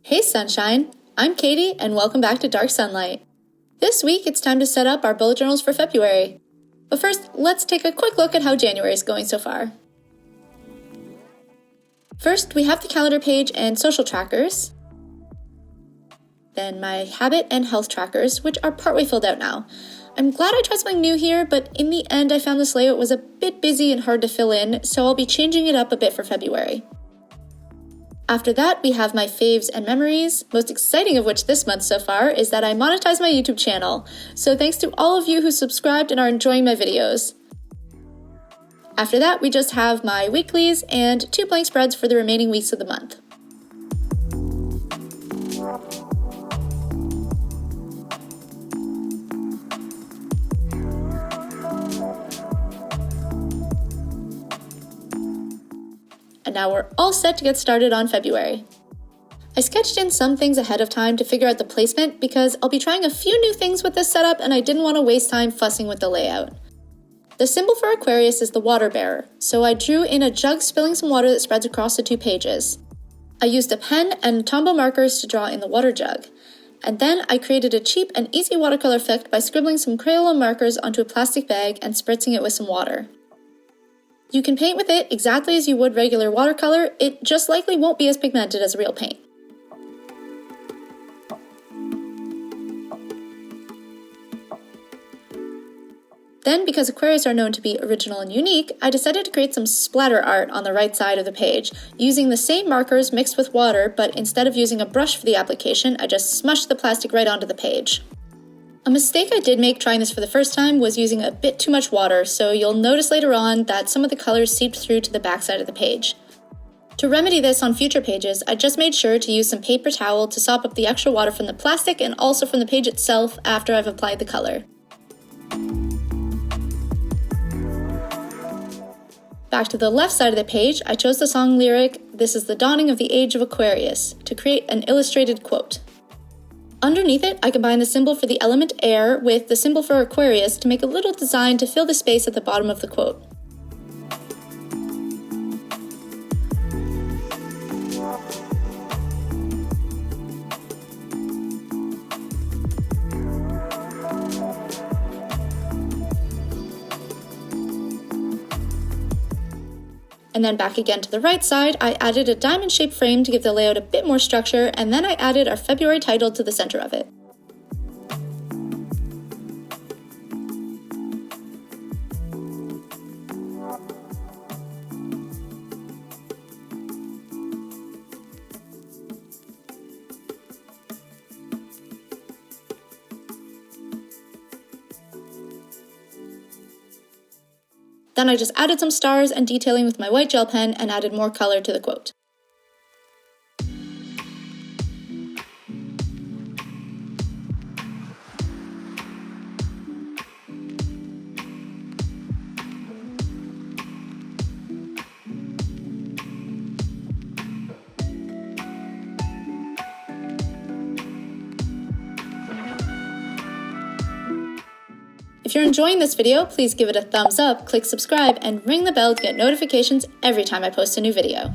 Hey sunshine, I'm Katie and welcome back to Dark Sunlight. This week it's time to set up our bullet journals for February. But first, let's take a quick look at how January is going so far. First, we have the calendar page and social trackers. Then my habit and health trackers, which are partway filled out now. I'm glad I tried something new here, but in the end I found this layout was a bit busy and hard to fill in, so I'll be changing it up a bit for February. After that, we have my faves and memories, most exciting of which this month so far is that I monetized my YouTube channel, so thanks to all of you who subscribed and are enjoying my videos. After that, we just have my weeklies and 2 blank spreads for the remaining weeks of the month. And now we're all set to get started on February. I sketched in some things ahead of time to figure out the placement because I'll be trying a few new things with this setup and I didn't want to waste time fussing with the layout. The symbol for Aquarius is the water bearer, so I drew in a jug spilling some water that spreads across the 2 pages. I used a pen and Tombow markers to draw in the water jug. And then I created a cheap and easy watercolor effect by scribbling some Crayola markers onto a plastic bag and spritzing it with some water. You can paint with it exactly as you would regular watercolor, it just likely won't be as pigmented as real paint. Then, because Aquarius are known to be original and unique, I decided to create some splatter art on the right side of the page, using the same markers mixed with water, but instead of using a brush for the application, I just smushed the plastic right onto the page. A mistake I did make trying this for the first time was using a bit too much water, so you'll notice later on that some of the colors seeped through to the backside of the page. To remedy this on future pages, I just made sure to use some paper towel to sop up the extra water from the plastic and also from the page itself after I've applied the color. Back to the left side of the page, I chose the song lyric, "This is the dawning of the age of Aquarius," to create an illustrated quote. Underneath it, I combined the symbol for the element air with the symbol for Aquarius to make a little design to fill the space at the bottom of the quote. And then back again to the right side, I added a diamond-shaped frame to give the layout a bit more structure, and then I added our February title to the center of it. Then I just added some stars and detailing with my white gel pen and added more color to the quote. If you're enjoying this video, please give it a thumbs up, click subscribe, and ring the bell to get notifications every time I post a new video.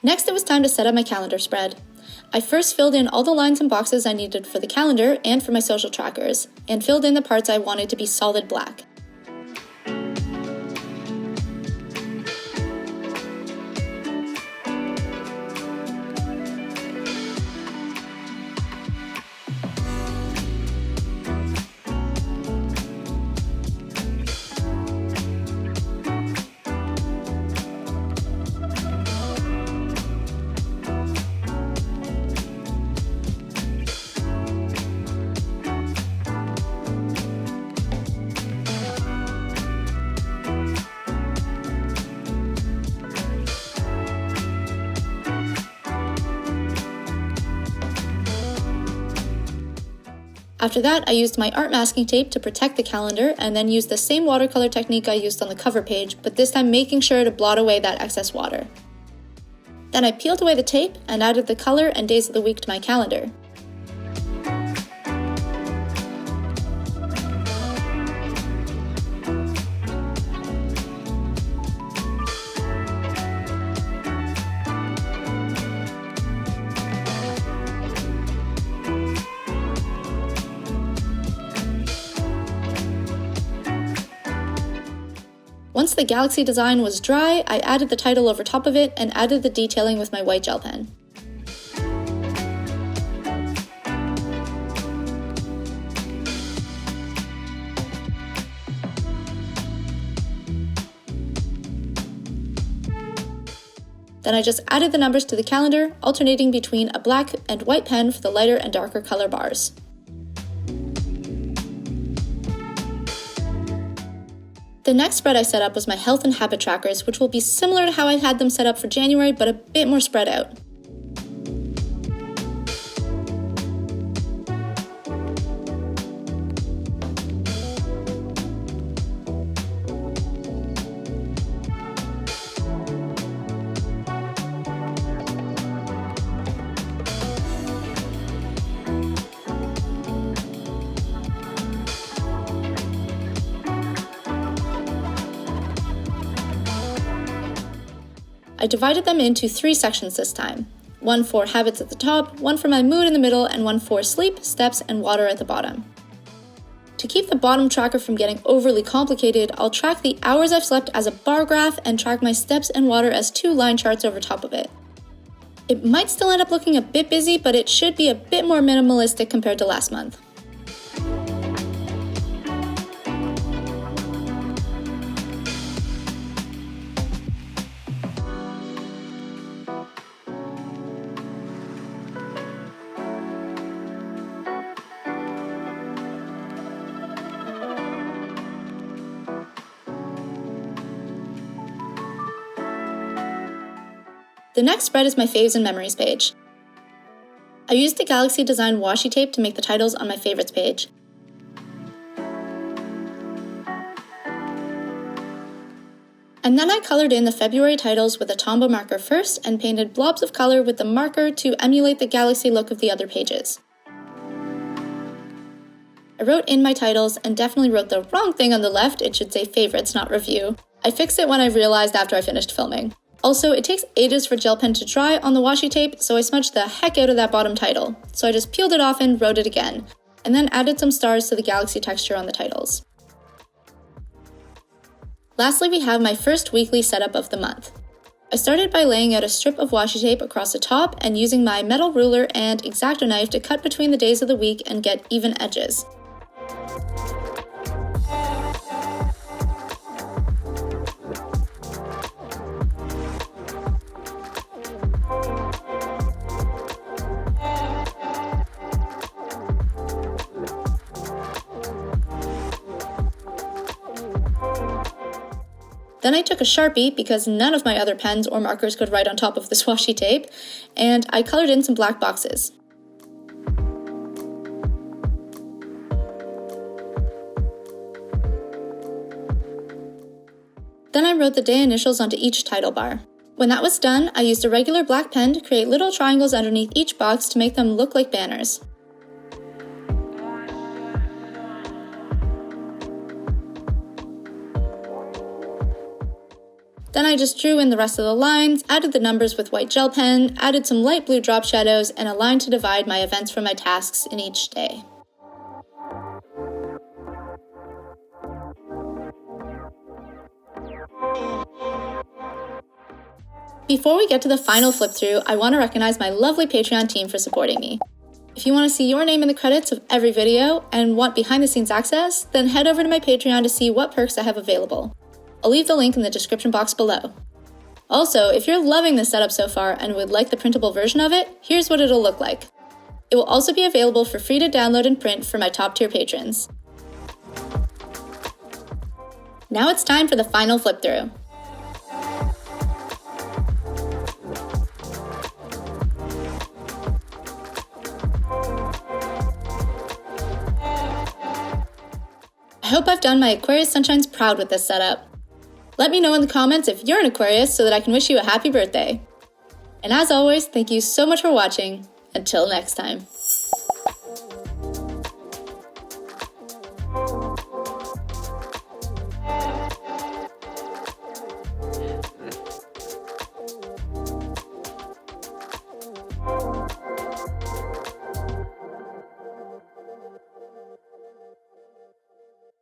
Next, it was time to set up my calendar spread. I first filled in all the lines and boxes I needed for the calendar and for my social trackers, and filled in the parts I wanted to be solid black. After that, I used my art masking tape to protect the calendar and then used the same watercolor technique I used on the cover page, but this time making sure to blot away that excess water. Then I peeled away the tape and added the color and days of the week to my calendar. Once the galaxy design was dry, I added the title over top of it and added the detailing with my white gel pen. Then I just added the numbers to the calendar, alternating between a black and white pen for the lighter and darker color bars. The next spread I set up was my health and habit trackers, which will be similar to how I had them set up for January, but a bit more spread out. I divided them into 3 sections this time. One for habits at the top, one for my mood in the middle, and one for sleep, steps, and water at the bottom. To keep the bottom tracker from getting overly complicated, I'll track the hours I've slept as a bar graph and track my steps and water as 2 line charts over top of it. It might still end up looking a bit busy, but it should be a bit more minimalistic compared to last month. The next spread is my faves and memories page. I used the Galaxy Design washi tape to make the titles on my favorites page. And then I colored in the February titles with a Tombow marker first and painted blobs of color with the marker to emulate the Galaxy look of the other pages. I wrote in my titles and definitely wrote the wrong thing on the left. It should say favorites, not review. I fixed it when I realized after I finished filming. Also, it takes ages for gel pen to dry on the washi tape, so I smudged the heck out of that bottom title. So I just peeled it off and wrote it again, and then added some stars to the galaxy texture on the titles. Lastly, we have my first weekly setup of the month. I started by laying out a strip of washi tape across the top and using my metal ruler and X-Acto knife to cut between the days of the week and get even edges. Then I took a Sharpie, because none of my other pens or markers could write on top of this washi tape, and I colored in some black boxes. Then I wrote the day initials onto each title bar. When that was done, I used a regular black pen to create little triangles underneath each box to make them look like banners. Then I just drew in the rest of the lines, added the numbers with white gel pen, added some light blue drop shadows, and a line to divide my events from my tasks in each day. Before we get to the final flip through, I want to recognize my lovely Patreon team for supporting me. If you want to see your name in the credits of every video and want behind the scenes access, then head over to my Patreon to see what perks I have available. I'll leave the link in the description box below. Also, if you're loving this setup so far and would like the printable version of it, here's what it'll look like. It will also be available for free to download and print for my top tier patrons. Now it's time for the final flip through. hope I've done my Aquarius sunshines proud with this setup. Let me know in the comments if you're an Aquarius so that I can wish you a happy birthday. And as always, thank you so much for watching. Until next time.